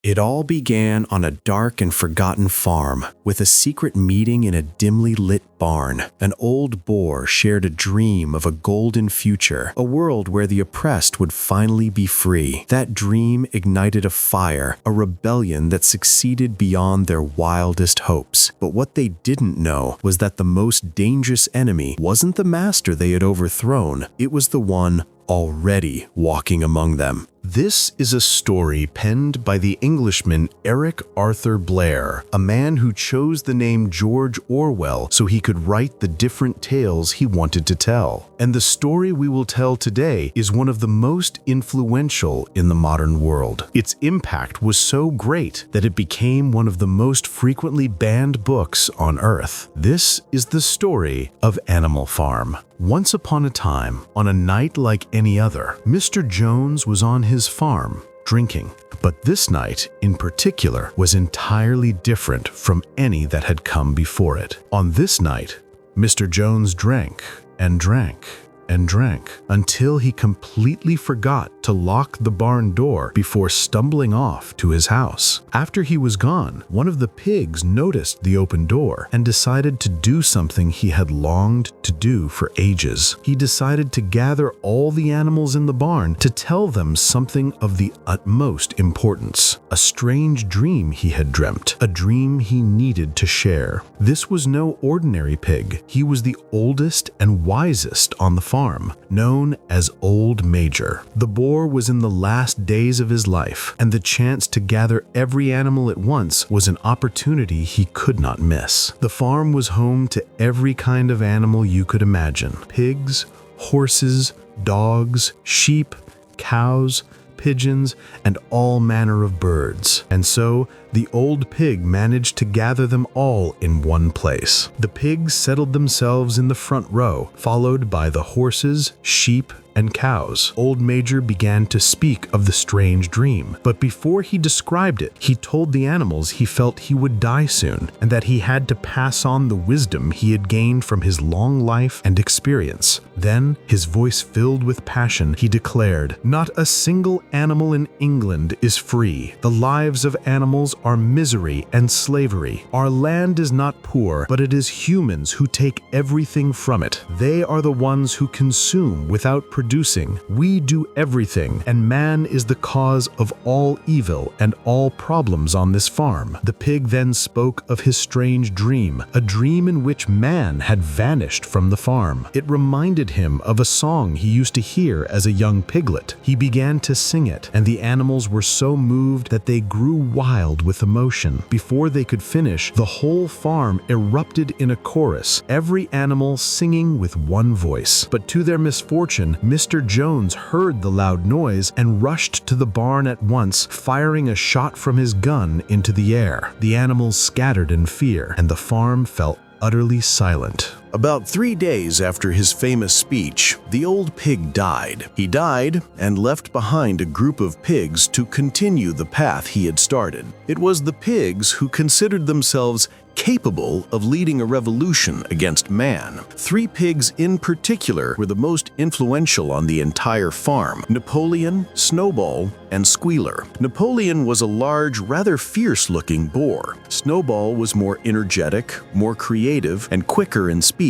It all began on a dark and forgotten farm, with a secret meeting in a dimly lit barn. An old boar shared a dream of a golden future, a world where the oppressed would finally be free. That dream ignited a fire, a rebellion that succeeded beyond their wildest hopes. But what they didn't know was that the most dangerous enemy wasn't the master they had overthrown, it was the one already walking among them. This is a story penned by the Englishman Eric Arthur Blair, a man who chose the name George Orwell so he could write the different tales he wanted to tell. And the story we will tell today is one of the most influential in the modern world. Its impact was so great that it became one of the most frequently banned books on Earth. This is the story of Animal Farm. Once upon a time, on a night like any other, Mr. Jones was on his farm, drinking. But this night, in particular, was entirely different from any that had come before it. On this night, Mr. Jones drank and drank and drank until he completely forgot to lock the barn door before stumbling off to his house. After he was gone, one of the pigs noticed the open door and decided to do something he had longed to do for ages. He decided to gather all the animals in the barn to tell them something of the utmost importance. A strange dream he had dreamt, a dream he needed to share. This was no ordinary pig. He was the oldest and wisest on the farm, known as Old Major. The boar was in the last days of his life, and the chance to gather every animal at once was an opportunity he could not miss. The farm was home to every kind of animal you could imagine: pigs, horses, dogs, sheep, cows, pigeons, and all manner of birds. And so, the old pig managed to gather them all in one place. The pigs settled themselves in the front row, followed by the horses, sheep, and cows. Old Major began to speak of the strange dream, but before he described it, he told the animals he felt he would die soon, and that he had to pass on the wisdom he had gained from his long life and experience. Then, his voice filled with passion, he declared, "Not a single animal in England is free. The lives of animals are misery and slavery. Our land is not poor, but it is humans who take everything from it. They are the ones who consume without producing. We do everything, and man is the cause of all evil and all problems on this farm." The pig then spoke of his strange dream, a dream in which man had vanished from the farm. It reminded him of a song he used to hear as a young piglet. He began to sing it, and the animals were so moved that they grew wild with emotion. Before they could finish, the whole farm erupted in a chorus, every animal singing with one voice. But to their misfortune, Mr. Jones heard the loud noise and rushed to the barn at once, firing a shot from his gun into the air. The animals scattered in fear, and the farm fell utterly silent. About 3 days after his famous speech, the old pig died. He died and left behind a group of pigs to continue the path he had started. It was the pigs who considered themselves capable of leading a revolution against man. 3 pigs in particular were the most influential on the entire farm: Napoleon, Snowball, and Squealer. Napoleon was a large, rather fierce-looking boar. Snowball was more energetic, more creative, and quicker in speech.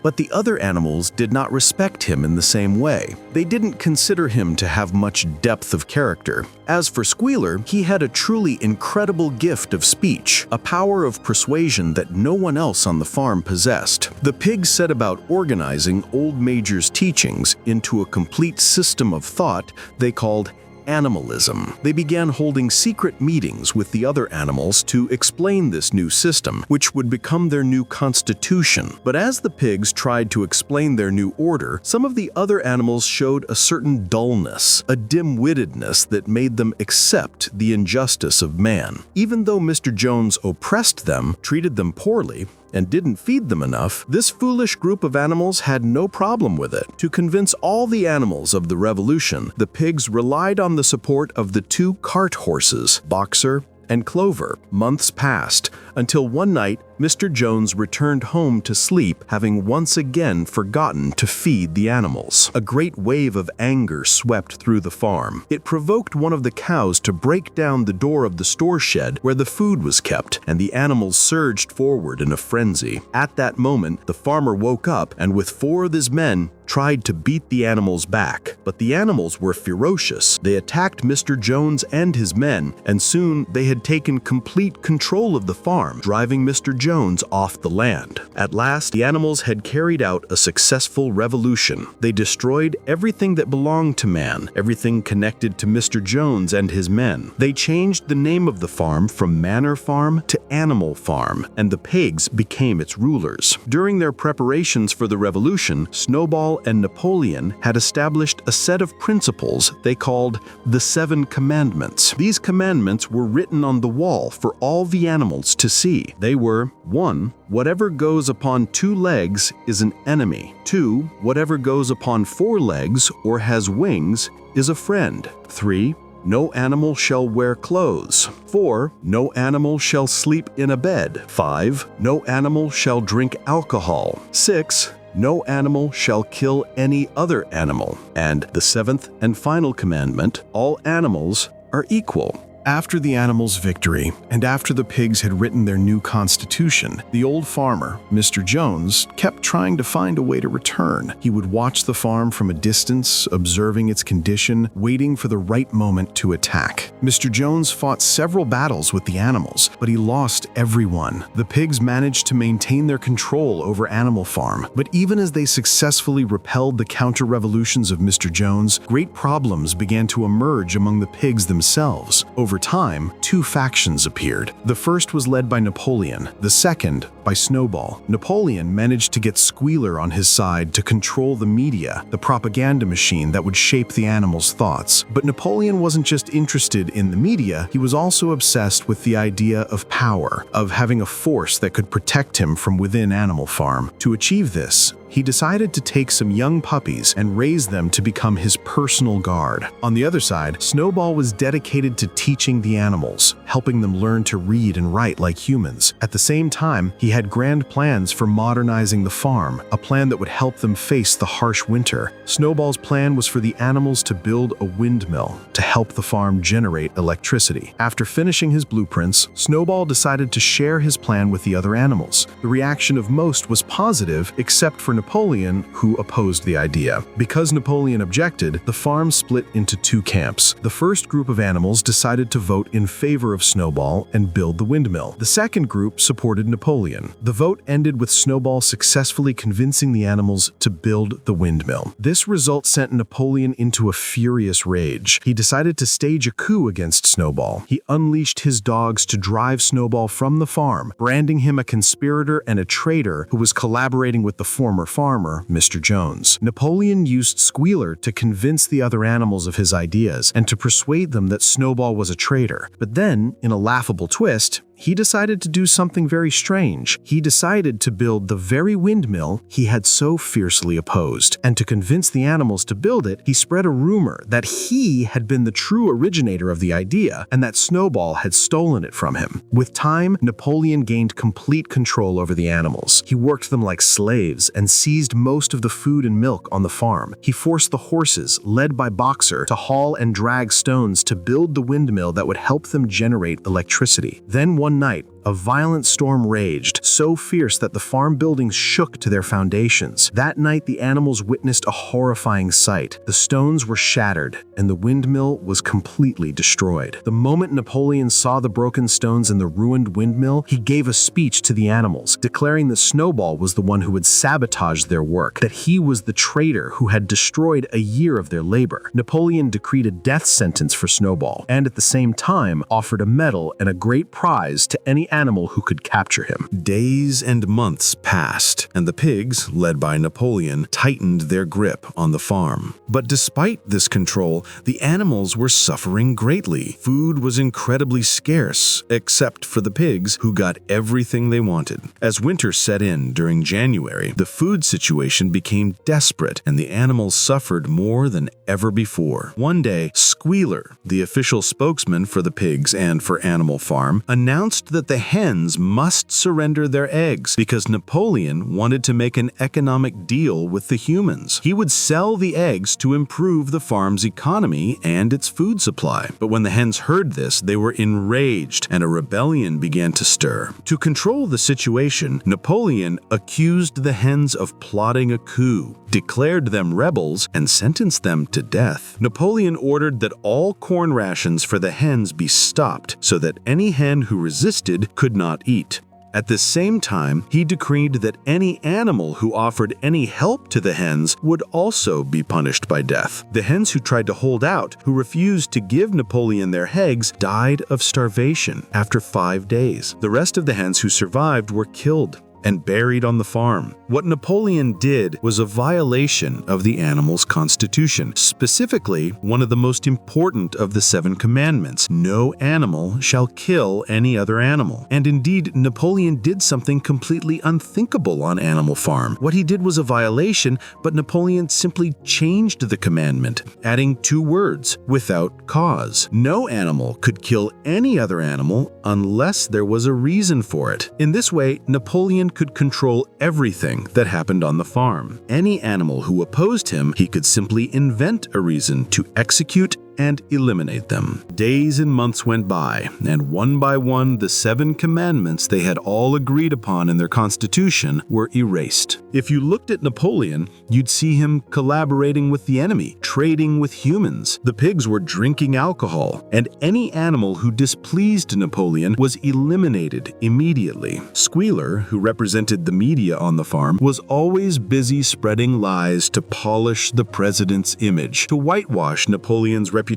But the other animals did not respect him in the same way. They didn't consider him to have much depth of character. As for Squealer, he had a truly incredible gift of speech, a power of persuasion that no one else on the farm possessed. The pigs set about organizing Old Major's teachings into a complete system of thought they called animalism. They began holding secret meetings with the other animals to explain this new system, which would become their new constitution. But as the pigs tried to explain their new order, some of the other animals showed a certain dullness, a dim-wittedness that made them accept the injustice of man. Even though Mr. Jones oppressed them, treated them poorly, and didn't feed them enough, this foolish group of animals had no problem with it. To convince all the animals of the revolution, the pigs relied on the support of the 2 cart horses, Boxer and Clover. Months passed, until one night, Mr. Jones returned home to sleep, having once again forgotten to feed the animals. A great wave of anger swept through the farm. It provoked one of the cows to break down the door of the store shed where the food was kept, and the animals surged forward in a frenzy. At that moment, the farmer woke up and with 4 of his men tried to beat the animals back. But the animals were ferocious. They attacked Mr. Jones and his men, and soon they had taken complete control of the farm, driving Mr. Jones off the land. At last, the animals had carried out a successful revolution. They destroyed everything that belonged to man, everything connected to Mr. Jones and his men. They changed the name of the farm from Manor Farm to Animal Farm, and the pigs became its rulers. During their preparations for the revolution, Snowball and Napoleon had established a set of principles they called the 7 Commandments. These commandments were written on the wall for all the animals to see. They were: 1. Whatever goes upon 2 legs is an enemy. 2. Whatever goes upon 4 legs or has wings is a friend. 3. No animal shall wear clothes. 4. No animal shall sleep in a bed. 5. No animal shall drink alcohol. 6. No animal shall kill any other animal. And the 7th and final commandment: all animals are equal. After the animals' victory, and after the pigs had written their new constitution, the old farmer, Mr. Jones, kept trying to find a way to return. He would watch the farm from a distance, observing its condition, waiting for the right moment to attack. Mr. Jones fought several battles with the animals, but he lost every one. The pigs managed to maintain their control over Animal Farm, but even as they successfully repelled the counter-revolutions of Mr. Jones, great problems began to emerge among the pigs themselves. Over time, 2 factions appeared. The first was led by Napoleon, the second by Snowball. Napoleon managed to get Squealer on his side to control the media, the propaganda machine that would shape the animals' thoughts. But Napoleon wasn't just interested in the media, he was also obsessed with the idea of power, of having a force that could protect him from within Animal Farm. To achieve this, he decided to take some young puppies and raise them to become his personal guard. On the other side, Snowball was dedicated to teaching the animals, helping them learn to read and write like humans. At the same time, he had grand plans for modernizing the farm, a plan that would help them face the harsh winter. Snowball's plan was for the animals to build a windmill to help the farm generate electricity. After finishing his blueprints, Snowball decided to share his plan with the other animals. The reaction of most was positive, except for Napoleon, who opposed the idea. Because Napoleon objected, the farm split into 2 camps. The first group of animals decided to vote in favor of Snowball and build the windmill. The second group supported Napoleon. The vote ended with Snowball successfully convincing the animals to build the windmill. This result sent Napoleon into a furious rage. He decided to stage a coup against Snowball. He unleashed his dogs to drive Snowball from the farm, branding him a conspirator and a traitor who was collaborating with the former farmer, Mr. Jones. Napoleon used Squealer to convince the other animals of his ideas and to persuade them that Snowball was a traitor. But then, in a laughable twist, he decided to do something very strange. He decided to build the very windmill he had so fiercely opposed. And to convince the animals to build it, he spread a rumor that he had been the true originator of the idea and that Snowball had stolen it from him. With time, Napoleon gained complete control over the animals. He worked them like slaves and seized most of the food and milk on the farm. He forced the horses, led by Boxer, to haul and drag stones to build the windmill that would help them generate electricity. Then one night, a violent storm raged, so fierce that the farm buildings shook to their foundations. That night, the animals witnessed a horrifying sight. The stones were shattered, and the windmill was completely destroyed. The moment Napoleon saw the broken stones in the ruined windmill, he gave a speech to the animals, declaring that Snowball was the one who had sabotaged their work, that he was the traitor who had destroyed a year of their labor. Napoleon decreed a death sentence for Snowball, and at the same time offered a medal and a great prize to any animal who could capture him. Days and months passed, and the pigs, led by Napoleon, tightened their grip on the farm. But despite this control, the animals were suffering greatly. Food was incredibly scarce, except for the pigs, who got everything they wanted. As winter set in during January, the food situation became desperate, and the animals suffered more than ever before. One day, Squealer, the official spokesman for the pigs and for Animal Farm, announced that the hens must surrender their eggs because Napoleon wanted to make an economic deal with the humans. He would sell the eggs to improve the farm's economy and its food supply. But when the hens heard this, they were enraged and a rebellion began to stir. To control the situation, Napoleon accused the hens of plotting a coup, declared them rebels, and sentenced them to death. Napoleon ordered that all corn rations for the hens be stopped so that any hen who resisted could not eat. At the same time, he decreed that any animal who offered any help to the hens would also be punished by death. The hens who tried to hold out, who refused to give Napoleon their eggs, died of starvation after 5 days. The rest of the hens who survived were killed and buried on the farm. What Napoleon did was a violation of the animal's constitution, specifically one of the most important of the 7 commandments: no animal shall kill any other animal. And indeed, Napoleon did something completely unthinkable on Animal Farm. What he did was a violation, but Napoleon simply changed the commandment, adding 2 words: without cause. No animal could kill any other animal unless there was a reason for it. In this way, Napoleon could control everything that happened on the farm. Any animal who opposed him, he could simply invent a reason to execute and eliminate them. Days and months went by, and one by one, the 7 commandments they had all agreed upon in their constitution were erased. If you looked at Napoleon, you'd see him collaborating with the enemy, trading with humans. The pigs were drinking alcohol, and any animal who displeased Napoleon was eliminated immediately. Squealer, who represented the media on the farm, was always busy spreading lies to polish the president's image, to whitewash Napoleon's reputation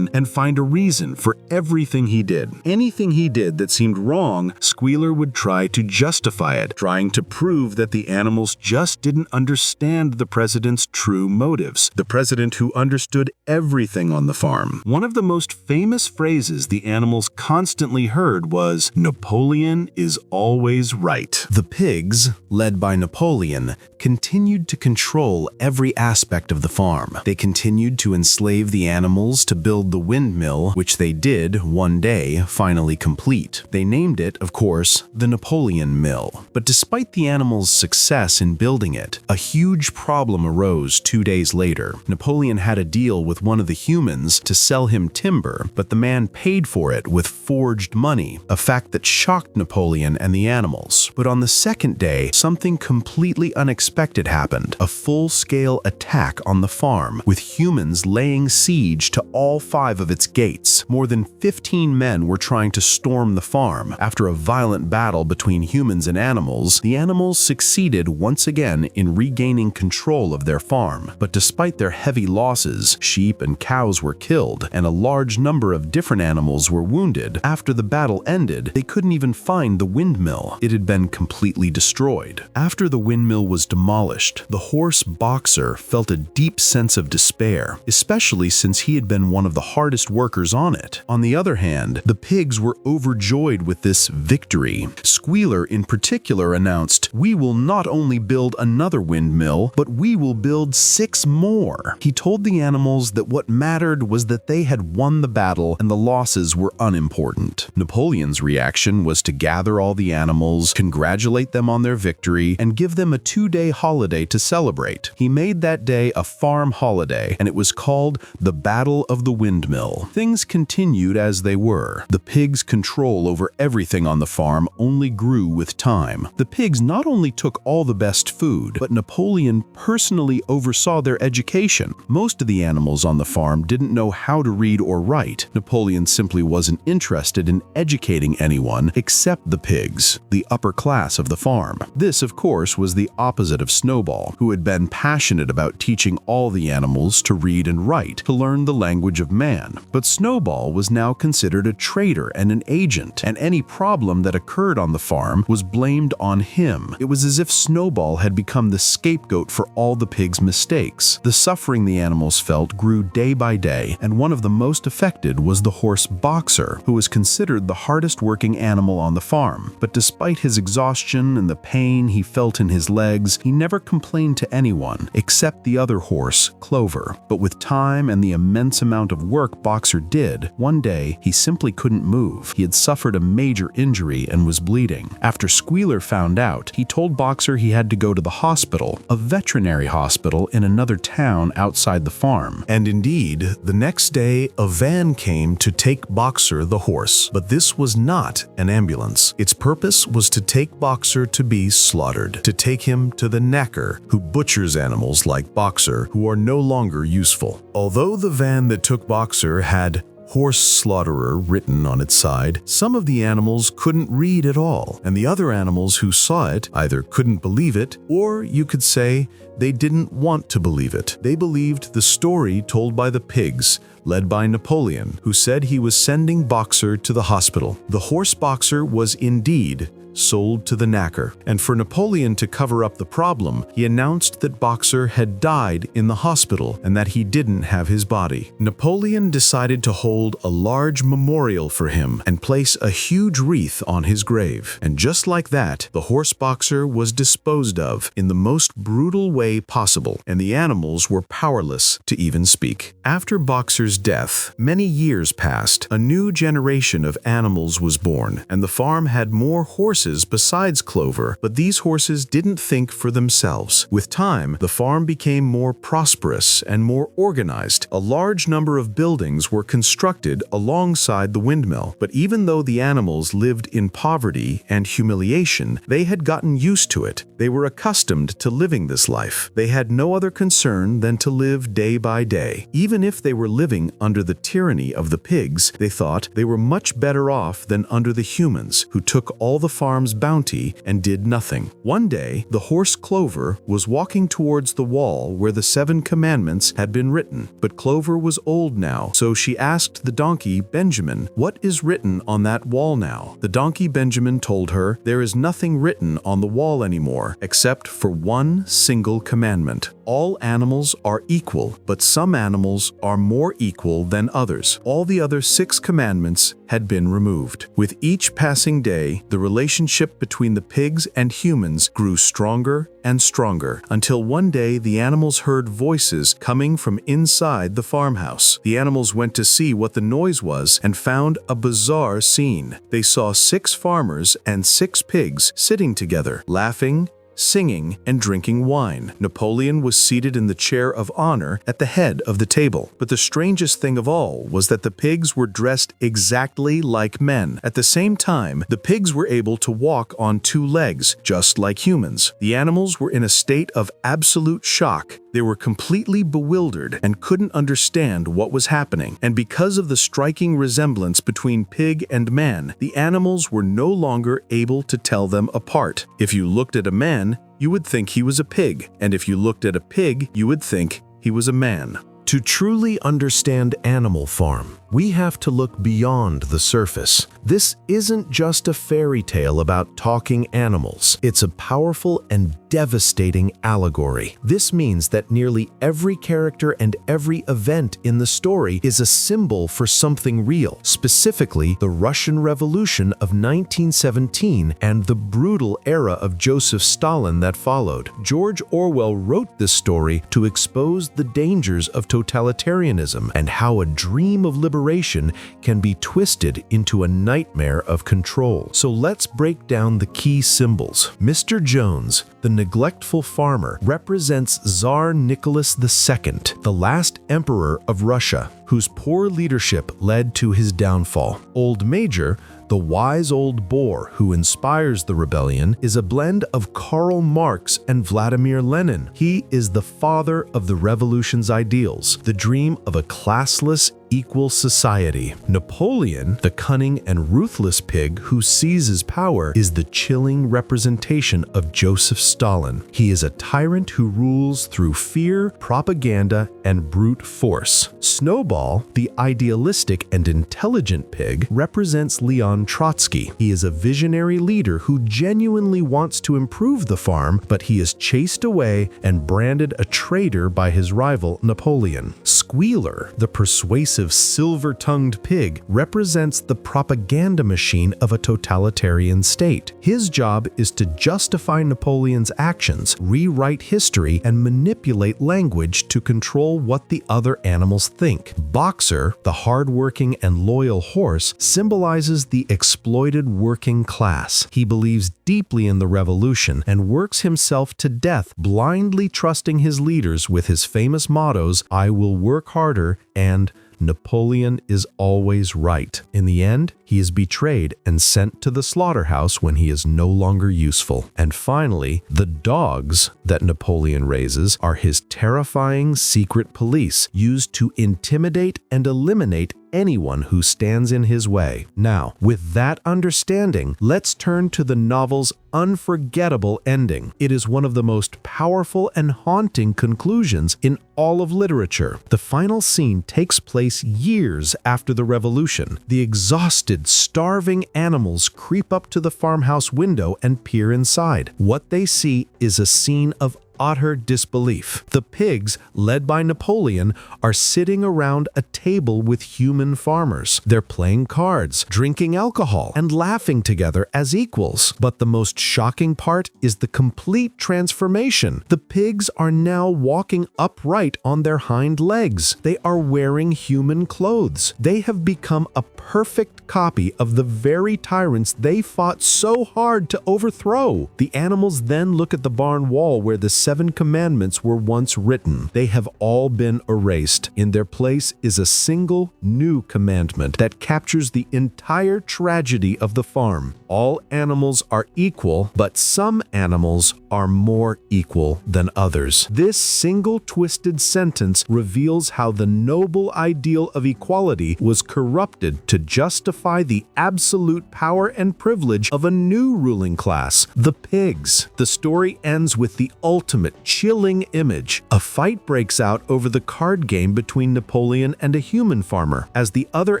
and find a reason for everything he did. Anything he did that seemed wrong, Squealer would try to justify it, trying to prove that the animals just didn't understand the president's true motives, the president who understood everything on the farm. One of the most famous phrases the animals constantly heard was, "Napoleon is always right." The pigs, led by Napoleon, continued to control every aspect of the farm. They continued to enslave the animals to build the windmill, which they did, one day, finally complete. They named it, of course, the Napoleon Mill. But despite the animals' success in building it, a huge problem arose 2 days later. Napoleon had a deal with one of the humans to sell him timber, but the man paid for it with forged money, a fact that shocked Napoleon and the animals. But on the second day, something completely unexpected happened: a full-scale attack on the farm, with humans laying siege to all 5 of its gates. More than 15 men were trying to storm the farm. After a violent battle between humans and animals, the animals succeeded once again in regaining control of their farm. But despite their heavy losses, sheep and cows were killed, and a large number of different animals were wounded. After the battle ended, they couldn't even find the windmill. It had been completely destroyed. After the windmill was demolished, the horse Boxer felt a deep sense of despair, especially since he had been one of the hardest workers on it. On the other hand, the pigs were overjoyed with this victory. Squealer in particular announced, "We will not only build another windmill, but we will build 6 more." He told the animals that what mattered was that they had won the battle and the losses were unimportant. Napoleon's reaction was to gather all the animals, congratulate them on their victory, and give them a 2-day holiday to celebrate. He made that day a farm holiday, and it was called the Battle of the Windmill. Things continued as they were. The pigs' control over everything on the farm only grew with time. The pigs not only took all the best food, but Napoleon personally oversaw their education. Most of the animals on the farm didn't know how to read or write. Napoleon simply wasn't interested in educating anyone except the pigs, the upper class of the farm. This, of course, was the opposite of Snowball, who had been passionate about teaching all the animals to read and write, to learn the language of man. But Snowball was now considered a traitor and an agent, and any problem that occurred on the farm was blamed on him. It was as if Snowball had become the scapegoat for all the pigs' mistakes. The suffering the animals felt grew day by day, and one of the most affected was the horse Boxer, who was considered the hardest working animal on the farm. But despite his exhaustion and the pain he felt in his legs, he never complained to anyone except the other horse, Clover. But with time and the immense immense amount of work Boxer did, one day he simply couldn't move. He had suffered a major injury and was bleeding. After Squealer found out, he told Boxer he had to go to the hospital, a veterinary hospital in another town outside the farm. And indeed, the next day, a van came to take Boxer the horse. But this was not an ambulance. Its purpose was to take Boxer to be slaughtered, to take him to the knacker, who butchers animals like Boxer who are no longer useful. Although the van that took Boxer had horse slaughterer written on its side, some of the animals couldn't read at all, and the other animals who saw it either couldn't believe it, or you could say they didn't want to believe it. They believed the story told by the pigs, led by Napoleon, who said he was sending Boxer to the hospital. The horse Boxer was indeed sold to the knacker, and for Napoleon to cover up the problem, he announced that Boxer had died in the hospital and that he didn't have his body. Napoleon decided to hold a large memorial for him and place a huge wreath on his grave. And just like that, the horse Boxer was disposed of in the most brutal way possible, and the animals were powerless to even speak. After Boxer's death, many years passed. A new generation of animals was born, and the farm had more horses besides Clover, but these horses didn't think for themselves. With time, the farm became more prosperous and more organized. A large number of buildings were constructed alongside the windmill, but even though the animals lived in poverty and humiliation, they had gotten used to it. They were accustomed to living this life. They had no other concern than to live day by day. Even if they were living under the tyranny of the pigs, they thought they were much better off than under the humans, who took all the farm's bounty and did nothing. One day, the horse Clover was walking towards the wall where the 7 commandments had been written, but Clover was old now, so she asked the donkey Benjamin, "What is written on that wall now?" The donkey Benjamin told her, "There is nothing written on the wall anymore, except for one single commandment. All animals are equal, but some animals are more equal than others." All the other 6 commandments had been removed. With each passing day, the relationship between the pigs and humans grew stronger and stronger, until one day the animals heard voices coming from inside the farmhouse. The animals went to see what the noise was and found a bizarre scene. They saw 6 farmers and 6 pigs sitting together, laughing, singing, and drinking wine. Napoleon was seated in the chair of honor at the head of the table. But the strangest thing of all was that the pigs were dressed exactly like men. At the same time, the pigs were able to walk on 2 legs, just like humans. The animals were in a state of absolute shock. They were completely bewildered and couldn't understand what was happening. And because of the striking resemblance between pig and man, the animals were no longer able to tell them apart. If you looked at a man, you would think he was a pig, and if you looked at a pig, you would think he was a man. To truly understand Animal Farm, we have to look beyond the surface. This isn't just a fairy tale about talking animals. It's a powerful and devastating allegory. This means that nearly every character and every event in the story is a symbol for something real, specifically the Russian Revolution of 1917 and the brutal era of Joseph Stalin that followed. George Orwell wrote this story to expose the dangers of totalitarianism and how a dream of liberation can be twisted into a nightmare of control. So let's break down the key symbols. Mr. Jones, the neglectful farmer, represents Tsar Nicholas II, the last emperor of Russia, whose poor leadership led to his downfall. Old Major, the wise old boar who inspires the rebellion, is a blend of Karl Marx and Vladimir Lenin. He is the father of the revolution's ideals, the dream of a classless, equal society. Napoleon, the cunning and ruthless pig who seizes power, is the chilling representation of Joseph Stalin. He is a tyrant who rules through fear, propaganda, and brute force. Snowball, the idealistic and intelligent pig, represents Leon Trotsky. He is a visionary leader who genuinely wants to improve the farm, but he is chased away and branded a traitor by his rival Napoleon. Squealer, the persuasive silver-tongued pig, represents the propaganda machine of a totalitarian state. His job is to justify Napoleon's actions, rewrite history, and manipulate language to control what the other animals think. Boxer, the hardworking and loyal horse, symbolizes the exploited working class. He believes deeply in the revolution and works himself to death, blindly trusting his leaders with his famous mottos, "I will work harder," and "Napoleon is always right." In the end, he is betrayed and sent to the slaughterhouse when he is no longer useful. And finally, the dogs that Napoleon raises are his terrifying secret police, used to intimidate and eliminate anyone who stands in his way. Now, with that understanding, let's turn to the novel's unforgettable ending. It is one of the most powerful and haunting conclusions in all of literature. The final scene takes place years after the revolution. The exhausted, starving animals creep up to the farmhouse window and peer inside. What they see is a scene of utter disbelief. The pigs, led by Napoleon, are sitting around a table with human farmers. They're playing cards, drinking alcohol, and laughing together as equals. But the most shocking part is the complete transformation. The pigs are now walking upright on their hind legs. They are wearing human clothes. They have become a perfect copy of the very tyrants they fought so hard to overthrow. The animals then look at the barn wall where the 7 commandments were once written. They have all been erased. In their place is a single new commandment that captures the entire tragedy of the farm. All animals are equal, but some animals are more equal than others. This single twisted sentence reveals how the noble ideal of equality was corrupted to justify the absolute power and privilege of a new ruling class, the pigs. The story ends with the ultimate chilling image. A fight breaks out over the card game between Napoleon and a human farmer. As the other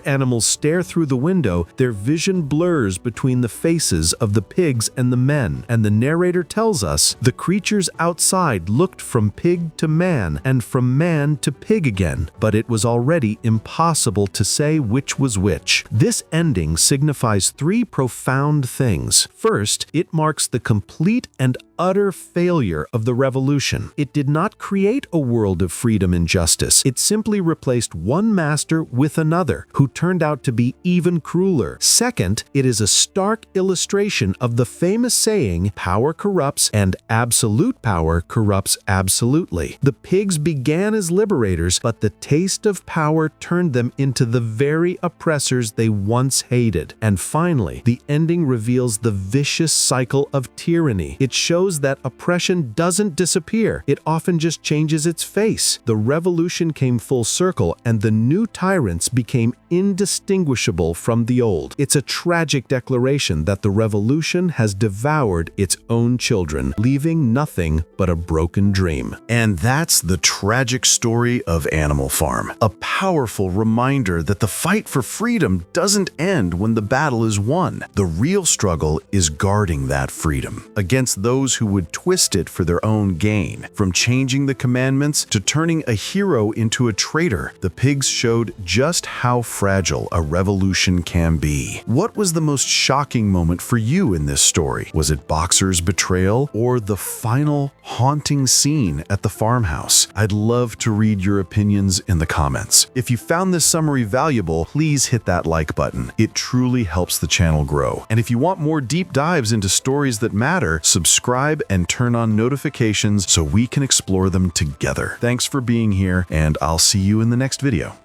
animals stare through the window, their vision blurs between the faces of the pigs and the men, and the narrator tells us the creatures outside looked from pig to man and from man to pig again, but it was already impossible to say which was which. This ending signifies 3 profound things. First, it marks the complete and utter failure of the revolution. It did not create a world of freedom and justice. It simply replaced one master with another, who turned out to be even crueler. Second, it is a stark illustration of the famous saying, "Power corrupts and absolute power corrupts absolutely." The pigs began as liberators, but the taste of power turned them into the very oppressors they once hated. And finally, the ending reveals the vicious cycle of tyranny. It shows that oppression doesn't disappear. It often just changes its face. The revolution came full circle, and the new tyrants became indistinguishable from the old. It's a tragic declaration that the revolution has devoured its own children, leaving nothing but a broken dream. And that's the tragic story of Animal Farm. A powerful reminder that the fight for freedom doesn't end when the battle is won. The real struggle is guarding that freedom against those who would twist it for their own gain. From changing the commandments to turning a hero into a traitor, the pigs showed just how fragile a revolution can be. What was the most shocking moment for you in this story? Was it Boxer's betrayal or the final haunting scene at the farmhouse? I'd love to read your opinions in the comments. If you found this summary valuable, please hit that like button. It truly helps the channel grow. And if you want more deep dives into stories that matter, subscribe and turn on notifications so we can explore them together. Thanks for being here, and I'll see you in the next video.